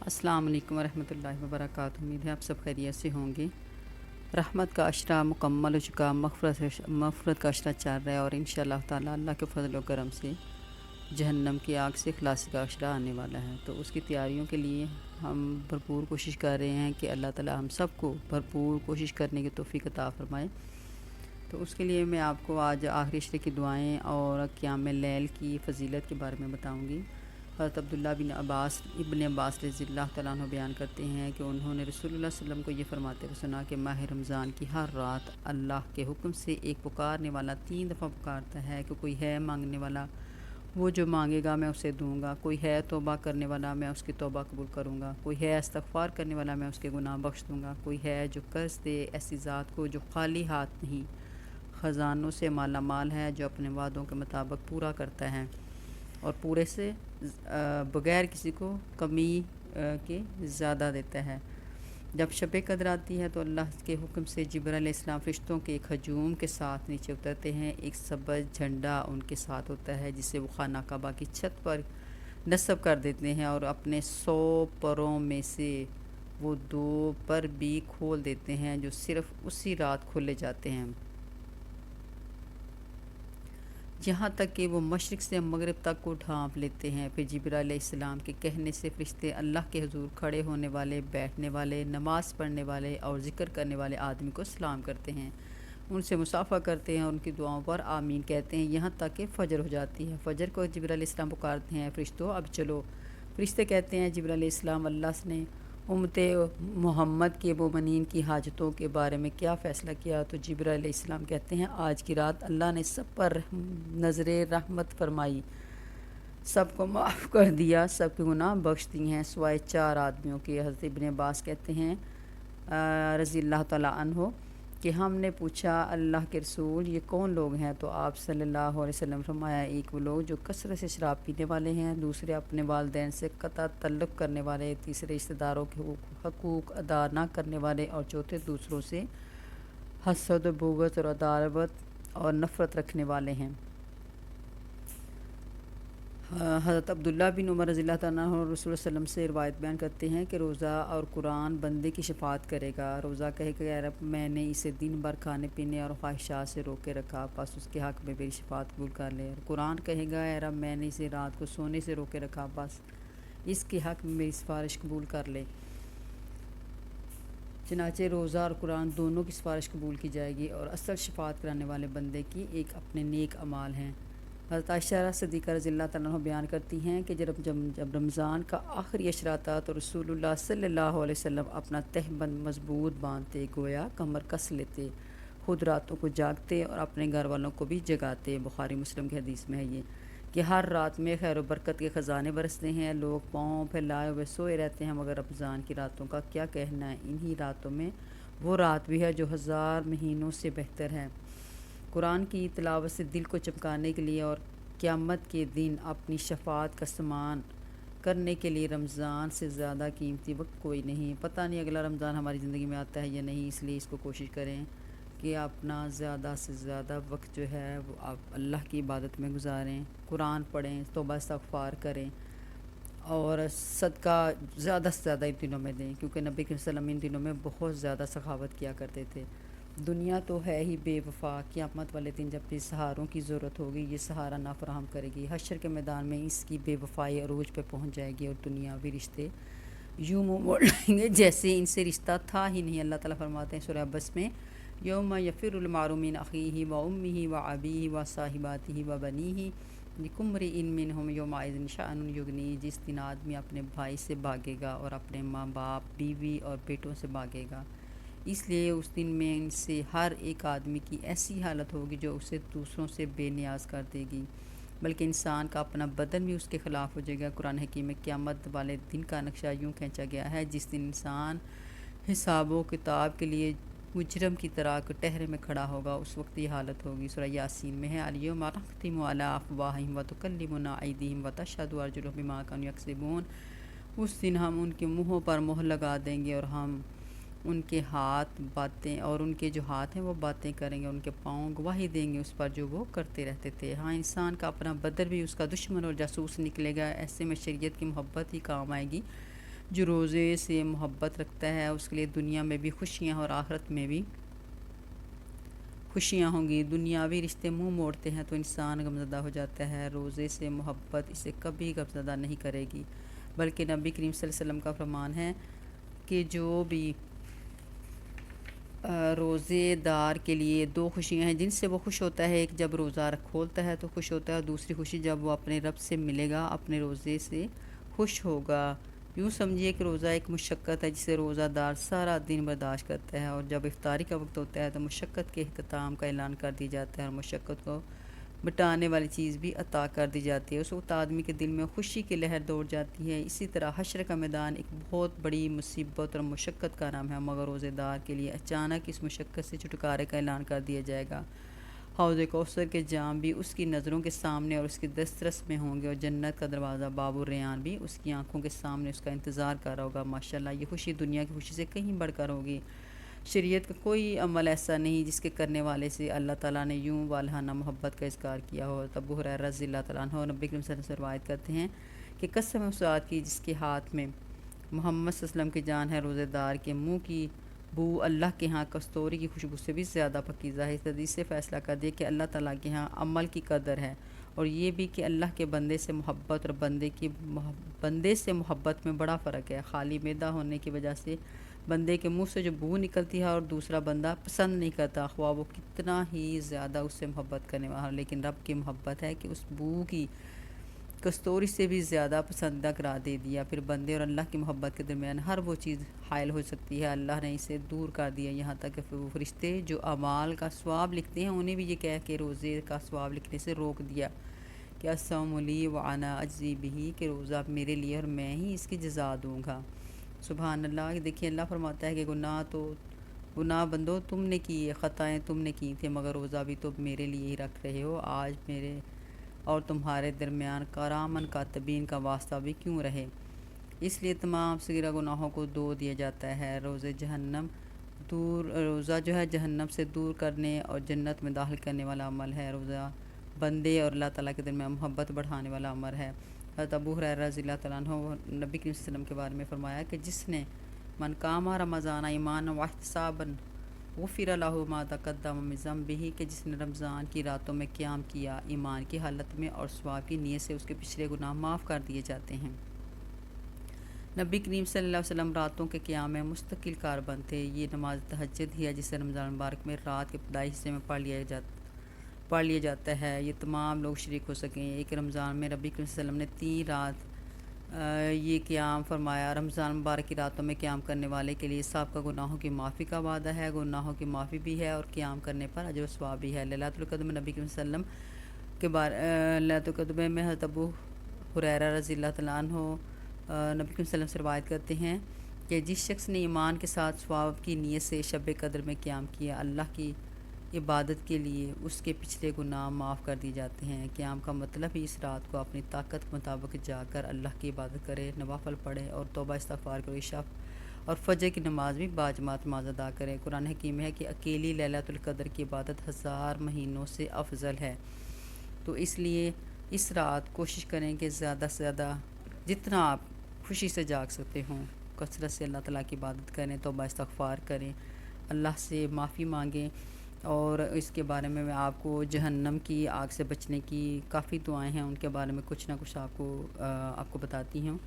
السلام علیکم ورحمۃ اللہ وبرکاتہ۔ امید ہے آپ سب خیریت سے ہوں گے۔ رحمت کا عشرہ مکمل ہو چکا، مغفرت کا عشرہ چل رہا ہے، اور انشاءاللہ تعالی اللہ کے فضل و کرم سے جہنم کی آگ سے خلاصی کا عشرہ آنے والا ہے۔ تو اس کی تیاریوں کے لیے ہم بھرپور کوشش کر رہے ہیں کہ اللہ تعالی ہم سب کو بھرپور کوشش کرنے کی توفیق عطا فرمائے۔ تو اس کے لیے میں آپ کو آج آخری عشرے کی دعائیں اور قیام لیل کی فضیلت کے بارے میں بتاؤں گی۔ حضرت عبداللہ ابن عباس رضی اللہ تعالیٰ عنہ بیان کرتے ہیں کہ انہوں نے رسول اللہ صلی اللہ علیہ وسلم کو یہ فرماتے ہوئے سنا کہ ماہ رمضان کی ہر رات اللہ کے حکم سے ایک پکارنے والا 3 دفعہ پکارتا ہے کہ کوئی ہے مانگنے والا، وہ جو مانگے گا میں اسے دوں گا، کوئی ہے توبہ کرنے والا، میں اس کی توبہ قبول کروں گا، کوئی ہے استغفار کرنے والا، میں اس کے گناہ بخش دوں گا، کوئی ہے جو قرض دے ایسی ذات کو جو خالی ہاتھ نہیں خزانوں سے مالا مال ہے، جو اپنے وعدوں کے مطابق پورا کرتا ہے اور پورے سے بغیر کسی کو کمی کے زیادہ دیتا ہے۔ جب شب قدر آتی ہے تو اللہ کے حکم سے جبرائیل علیہ السلام فرشتوں کے ایک ہجوم کے ساتھ نیچے اترتے ہیں۔ ایک سبز جھنڈا ان کے ساتھ ہوتا ہے جسے وہ خانہ کعبہ کی چھت پر نصب کر دیتے ہیں، اور اپنے 100 پروں میں سے وہ 2 پر بھی کھول دیتے ہیں جو صرف اسی رات کھولے جاتے ہیں، یہاں تک کہ وہ مشرق سے مغرب تک کو ڈھانپ لیتے ہیں۔ پھر جبرائیل علیہ السلام کے کہنے سے فرشتے اللہ کے حضور کھڑے ہونے والے، بیٹھنے والے، نماز پڑھنے والے اور ذکر کرنے والے آدمی کو سلام کرتے ہیں، ان سے مصافحہ کرتے ہیں اور ان کی دعاؤں پر آمین کہتے ہیں، یہاں تک کہ فجر ہو جاتی ہے۔ فجر کو جبرائیل علیہ السلام پکارتے ہیں، فرشتوں اب چلو۔ فرشتے کہتے ہیں جبرائیل علیہ السلام، اللہ نے امت محمد کے مومنین کی حاجتوں کے بارے میں کیا فیصلہ کیا؟ تو جبرائیل علیہ السلام کہتے ہیں، آج کی رات اللہ نے سب پر نظر رحمت فرمائی، سب کو معاف کر دیا، سب کے گناہ بخش دی ہیں سوائے 4 آدمیوں کے۔ حضرت ابن عباس کہتے ہیں رضی اللہ تعالیٰ عنہ کہ ہم نے پوچھا اللہ کے رسول یہ کون لوگ ہیں؟ تو آپ صلی اللہ علیہ وسلم فرمایا، ایک وہ لوگ جو کثرت سے شراب پینے والے ہیں، دوسرے اپنے والدین سے قطع تعلق کرنے والے، تیسرے رشتہ داروں کے حقوق ادا نہ کرنے والے، اور چوتھے دوسروں سے حسد و بغض اور عداوت اور نفرت رکھنے والے ہیں۔ حضرت عبداللہ بن عمر رضی اللہ تعالیٰ عنہ رسول اللہ صلی اللہ علیہ وسلم سے روایت بیان کرتے ہیں کہ روزہ اور قرآن بندے کی شفاعت کرے گا۔ روزہ کہے کہ اے رب، میں نے اسے دن بھر کھانے پینے اور خواہشات سے روکے رکھا، بس اس کے حق میں میری شفاعت قبول کر لے۔ اور قرآن کہے گا، اے رب، میں نے اسے رات کو سونے سے روکے رکھا، بس اس کے حق میں میری سفارش قبول کر لے۔ چنانچہ روزہ اور قرآن دونوں کی سفارش قبول کی جائے گی، اور اصل شفاعت کرانے والے بندے کی ایک اپنے نیک اعمال ہیں۔ حضرت عائشہ صدیقہ رضی اللہ تعالیٰ عنہ بیان کرتی ہیں کہ جب رمضان کا آخری عشرہ تھا تو رسول اللہ صلی اللہ علیہ وسلم اپنا تہبند مضبوط باندھتے، گویا کمر کس لیتے، خود راتوں کو جاگتے اور اپنے گھر والوں کو بھی جگاتے۔ بخاری مسلم کی حدیث میں ہے یہ کہ ہر رات میں خیر و برکت کے خزانے برستے ہیں، لوگ پاؤں پھیلائے ہوئے سوئے رہتے ہیں، مگر رمضان کی راتوں کا کیا کہنا ہے، انہی راتوں میں وہ رات بھی ہے جو 1000 مہینوں سے بہتر ہے۔ قرآن کی تلاوت سے دل کو چمکانے کے لیے اور قیامت کے دن اپنی شفاعت کا سامان کرنے کے لیے رمضان سے زیادہ قیمتی وقت کوئی نہیں۔ پتہ نہیں اگلا رمضان ہماری زندگی میں آتا ہے یا نہیں، اس لیے اس کو کوشش کریں کہ اپنا زیادہ سے زیادہ وقت جو ہے وہ آپ اللہ کی عبادت میں گزاریں، قرآن پڑھیں، توبہ استغفار کریں، اور صدقہ زیادہ سے زیادہ ان دنوں میں دیں، کیونکہ نبی کریم صلی اللہ علیہ وسلم ان دنوں میں بہت زیادہ سخاوت کیا کرتے تھے۔ دنیا تو ہے ہی بے وفا، قیامت والے دن جب بھی سہاروں کی ضرورت ہوگی یہ سہارا نہ فراہم کرے گی۔ حشر کے میدان میں اس کی بے وفائی عروج پہ پہنچ جائے گی، اور دنیاوی رشتے یوں منہ موڑ لیں گے جیسے ان سے رشتہ تھا ہی نہیں۔ اللہ تعالیٰ فرماتے ہیں سورہ عبس میں، یوم یفر المرء من اخیہ و امہ و ابیہ و صاحباتہ و بنیہ لکل امرئ منہم یومئذ شأن یغنیہ، جس دن آدمی اپنے بھائی سے بھاگے گا اور اپنے ماں باپ، بیوی اور بیٹوں سے بھاگے گا، اس لیے اس دن میں ان سے ہر ایک آدمی کی ایسی حالت ہوگی جو اسے دوسروں سے بے نیاز کر دے گی، بلکہ انسان کا اپنا بدن بھی اس کے خلاف ہو جائے گا۔ قرآن حکیم میں قیامت والے دن کا نقشہ یوں کھینچا گیا ہے، جس دن انسان حساب و کتاب کے لیے مجرم کی طرح کٹہرے میں کھڑا ہوگا، اس وقت یہ حالت ہوگی۔ سورہ یاسین میں ہے، الیوم نختم علی افواہہم وتکلمنا ایدیہم وتشہد ارجلہم بما کانوا یکسبون، اس دن ہم ان کے منہوں پر مہر لگا دیں گے، اور ہم ان کے ہاتھ باتیں، اور ان کے جو ہاتھ ہیں وہ باتیں کریں گے، ان کے پاؤں گواہی دیں گے اس پر جو وہ کرتے رہتے تھے۔ ہاں، انسان کا اپنا بدن بھی اس کا دشمن اور جاسوس نکلے گا، ایسے میں شریعت کی محبت ہی کام آئے گی، جو روزے سے محبت رکھتا ہے اس کے لیے دنیا میں بھی خوشیاں اور آخرت میں بھی خوشیاں ہوں گی۔ دنیاوی رشتے منہ موڑتے ہیں تو انسان غمزدہ ہو جاتا ہے، روزے سے محبت اسے کبھی غمزدہ نہیں کرے گی، بلکہ نبی کریم صلی اللہ علیہ وسلم کا فرمان ہے کہ جو بھی روزے دار کے لیے دو خوشیاں ہیں جن سے وہ خوش ہوتا ہے، ایک جب روزہ کھولتا ہے تو خوش ہوتا ہے، اور دوسری خوشی جب وہ اپنے رب سے ملے گا اپنے روزے سے خوش ہوگا۔ یوں سمجھیے کہ روزہ ایک مشقت ہے جسے روزہ دار سارا دن برداشت کرتا ہے، اور جب افطاری کا وقت ہوتا ہے تو مشقت کے اختتام کا اعلان کر دی جاتا ہے، اور مشقت کو مٹانے والی چیز بھی عطا کر دی جاتی ہے۔ اس وقت آدمی کے دل میں خوشی کی لہر دوڑ جاتی ہے۔ اسی طرح حشر کا میدان ایک بہت بڑی مصیبت اور مشقت کا نام ہے، مگر روزے دار کے لیے اچانک اس مشقت سے چھٹکارے کا اعلان کر دیا جائے گا۔ حوض کوثر کے جام بھی اس کی نظروں کے سامنے اور اس کی دسترس میں ہوں گے، اور جنت کا دروازہ باب الریان بھی اس کی آنکھوں کے سامنے اس کا انتظار کر رہا ہوگا۔ ماشاءاللہ یہ خوشی دنیا کی خوشی سے کہیں بڑھ کر ہوگی۔ شریعت کا کوئی عمل ایسا نہیں جس کے کرنے والے سے اللہ تعالیٰ نے یوں والہانہ محبت کا اظہار کیا ہو۔ ابو ہریرہ رضی اللہ تعالیٰ عنہ نبی کریم صلی اللہ علیہ وسلم سے روایت کرتے ہیں کہ قسم ہے اس ذات کی جس کے ہاتھ میں محمد صلی اللہ علیہ وسلم کی جان ہے، روزے دار کے منہ کی بو اللہ کے ہاں کستوری کی خوشبو سے بھی زیادہ پاکیزہ ہے۔ اس حدیث سے فیصلہ کر دیا کہ اللہ تعالیٰ کے ہاں عمل کی قدر ہے، اور یہ بھی کہ اللہ کے بندے سے محبت اور بندے سے محبت میں بڑا فرق ہے۔ خالی معدہ ہونے کی وجہ سے بندے کے منہ سے جو بو نکلتی ہے اور دوسرا بندہ پسند نہیں کرتا، خواہ وہ کتنا ہی زیادہ اس سے محبت کرنے والا، لیکن رب کی محبت ہے کہ اس بو کی کستوری سے بھی زیادہ پسندیدہ قرار دے دیا۔ پھر بندے اور اللہ کی محبت کے درمیان ہر وہ چیز حائل ہو سکتی ہے، اللہ نے اسے دور کر دیا، یہاں تک کہ وہ فرشتے جو اعمال کا ثواب لکھتے ہیں انہیں بھی یہ کہہ کے روزے کا ثواب لکھنے سے روک دیا کہ الصوم لی وانا اجزی بہ، کہ روزہ میرے لیے اور میں ہی اس کی جزا دوں گا۔ سبحان اللہ۔ دیکھیے اللہ فرماتا ہے کہ گناہ بندو تم نے کیے، خطائیں تم نے کی تھیں، مگر روزہ بھی تو میرے لیے ہی رکھ رہے ہو، آج میرے اور تمہارے درمیان کرامن کاتبین کا واسطہ بھی کیوں رہے۔ اس لیے تمام صغیرہ گناہوں کو دو دیا جاتا ہے۔ روزہ جو ہے جہنم سے دور کرنے اور جنت میں داخل کرنے والا عمل ہے۔ روزہ بندے اور اللہ تعالیٰ کے درمیان محبت بڑھانے والا عمل ہے۔ حضرت ابو ہریرہ رضی اللہ تعالیٰ عنہ نبی کریم صلی اللہ علیہ وسلم کے بارے میں فرمایا کہ جس نے من قام رمضان ایمانا واحتسابا غفر لہ ما تقدم من ذنبہ، کہ جس نے رمضان کی راتوں میں قیام کیا ایمان کی حالت میں اور ثواب کی نیت سے اس کے پچھلے گناہ معاف کر دیے جاتے ہیں۔ نبی کریم صلی اللہ علیہ وسلم راتوں کے قیام میں مستقل کاربند تھے۔ یہ نماز تہجد ہی ہے جسے رمضان مبارک میں رات کے ابتدائی حصے میں پڑھ لیا جاتا ہے، یہ تمام لوگ شریک ہو سکیں۔ ایک رمضان میں نبی کریم صلی اللہ علیہ وسلم نے 3 رات یہ قیام فرمایا۔ رمضان مبارک کی راتوں میں قیام کرنے والے کے لیے سابقہ گناہوں کی معافی کا وعدہ ہے، گناہوں کی معافی بھی ہے اور قیام کرنے پر اجر و ثواب بھی ہے۔ لیلۃ القدر میں نبی کریم صلی اللہ علیہ وسلم کے لیلۃ القدر میں حضرت ابو ہریرہ رضی اللہ تعالیٰ عنہ نبی کریم صلی اللہ علیہ وسلم سے روایت کرتے ہیں کہ جس شخص نے ایمان کے ساتھ ثواب کی نیت سے شب قدر میں قیام کیا، اللہ کی عبادت کے لیے اس کے پچھلے گناہ معاف کر دیے جاتے ہیں۔ قیام کا مطلب ہی اس رات کو اپنی طاقت کے مطابق جا کر اللہ کی عبادت کرے، نوافل پڑھے اور توبہ استغفار کرے، عشاء اور فجر کی نماز بھی باجماعت نماز ادا کرے۔ قرآن حکیم ہے کہ اکیلی لیلۃ القدر کی عبادت 1000 مہینوں سے افضل ہے۔ تو اس لیے اس رات کوشش کریں کہ زیادہ سے زیادہ جتنا آپ خوشی سے جاگ سکتے ہوں کثرت سے اللہ تعالیٰ کی عبادت کریں، توبہ استغفار کریں، اللہ سے معافی مانگیں، اور اس کے بارے میں آپ کو جہنم کی آگ سے بچنے کی کافی دعائیں ہیں، ان کے بارے میں کچھ نہ کچھ آپ کو بتاتی ہوں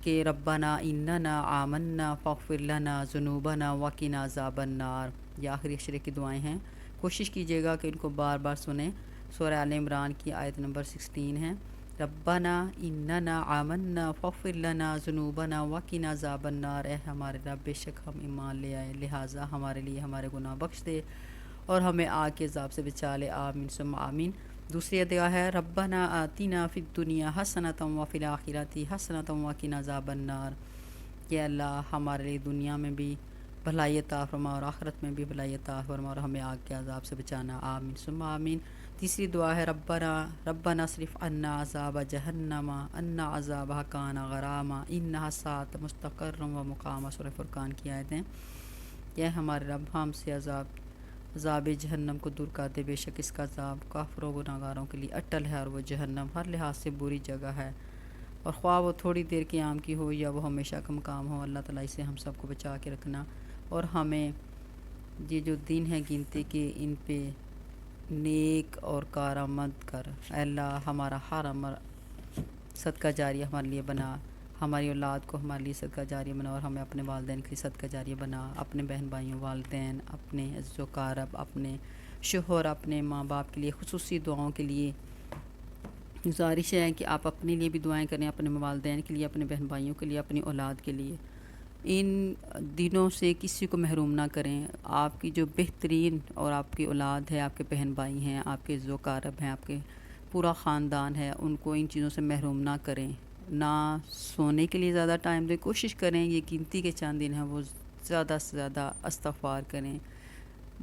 کہ ربنا اننا آمنا فاغفر لنا ذنوبنا وقنا عذاب النار، یہ آخری اشرے کی دعائیں ہیں، کوشش کیجیے گا کہ ان کو بار بار سنیں۔ سورہ آل عمران کی آیت نمبر 16 ہے، ربنا اننا آمنا فاغفر لنا ذنوبنا وقنا عذاب النار، اے ہمارے رب بے شک ہم ایمان لے آئے، لہٰذا ہمارے لیے ہمارے گناہ بخش دے اور ہمیں آگ کے عذاب سے بچا لے، آمین ثم آمین۔ دوسری دعا ہے ربنا آتنا فی الدنیا حسنۃ وفی الآخرۃ حسنۃ وقنا عذاب النار، کہ اللہ ہمارے لیے دنیا میں بھی بھلائی عطا فرما اور آخرت میں بھی بھلائی عطا فرما اور ہمیں آگ کے عذاب سے بچانا، آمین ثم آمین۔ تیسری دعا ہے ربنا اصرف عنا عذاب جہنم ان عذابها کان غراما انها ساءت مستقرا ومقاما، سورہ فرقان کی آیتیں، کہ ہمارے رب ہم سے عذاب جہنم کو دور کر دے، بے شک اس کا عذاب کافروں و گناہگاروں کے لیے اٹل ہے اور وہ جہنم ہر لحاظ سے بری جگہ ہے اور خواہ وہ تھوڑی دیر قیام کی ہو یا وہ ہمیشہ کا مقام ہو، اللہ تعالیٰ اسے ہم سب کو بچا کے رکھنا، اور ہمیں یہ جو دن ہے گنتی کے ان پہ نیک اور کارآمد کر، اے اللہ ہمارا ہر عمل صدقہ جاریہ ہمارے لیے بنا، ہماری اولاد کو ہمارے لیے صدقہ جاریہ بنا، اور ہمیں اپنے والدین کے لیے صدقہ جاریہ بنا، اپنے بہن بھائیوں، والدین، اپنے عزیز و اقارب، اپنے شوہر، اپنے ماں باپ کے لیے خصوصی دعاؤں کے لیے گزارش ہے کہ آپ اپنے لیے بھی دعائیں کریں، اپنے والدین کے لیے، اپنے بہن بھائیوں کے لیے، اپنی اولاد کے لیے۔ ان دنوں سے کسی کو محروم نہ کریں۔ آپ کی جو بہترین اور آپ کی اولاد ہے، آپ کے بہن بھائی ہیں، آپ کے عزیز و اقارب ہیں، آپ کے پورا خاندان ہے، ان کو ان چیزوں سے محروم نہ کریں۔ نہ سونے کے لیے زیادہ ٹائم دیں، کوشش کریں یہ گنتی کے چند دن ہیں وہ زیادہ سے زیادہ استغفار کریں،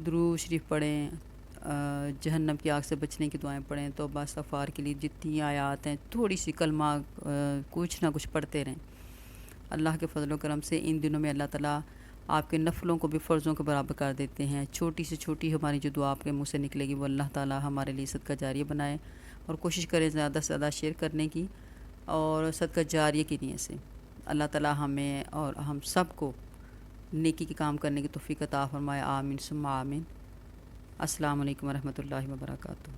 درود شریف پڑھیں، جہنم کی آگ سے بچنے کی دعائیں پڑھیں، توبہ استغفار کے لیے جتنی آیات ہیں تھوڑی سی کلمہ کچھ نہ کچھ پڑھتے رہیں۔ اللہ کے فضل و کرم سے ان دنوں میں اللہ تعالیٰ آپ کے نفلوں کو بھی فرضوں کے برابر کر دیتے ہیں۔ چھوٹی سے چھوٹی ہماری جو دعا آپ کے منہ سے نکلے گی وہ اللہ تعالیٰ ہمارے لیے صدقہ جاریہ بنائے، اور کوشش کریں زیادہ سے زیادہ شیئر کرنے کی اور صدقہ جاریہ کی نیت سے۔ اللہ تعالیٰ ہمیں اور ہم سب کو نیکی کے کام کرنے کی توفیق عطا فرمائے، آمین ثم آمین۔ السلام علیکم ورحمۃ اللہ وبرکاتہ۔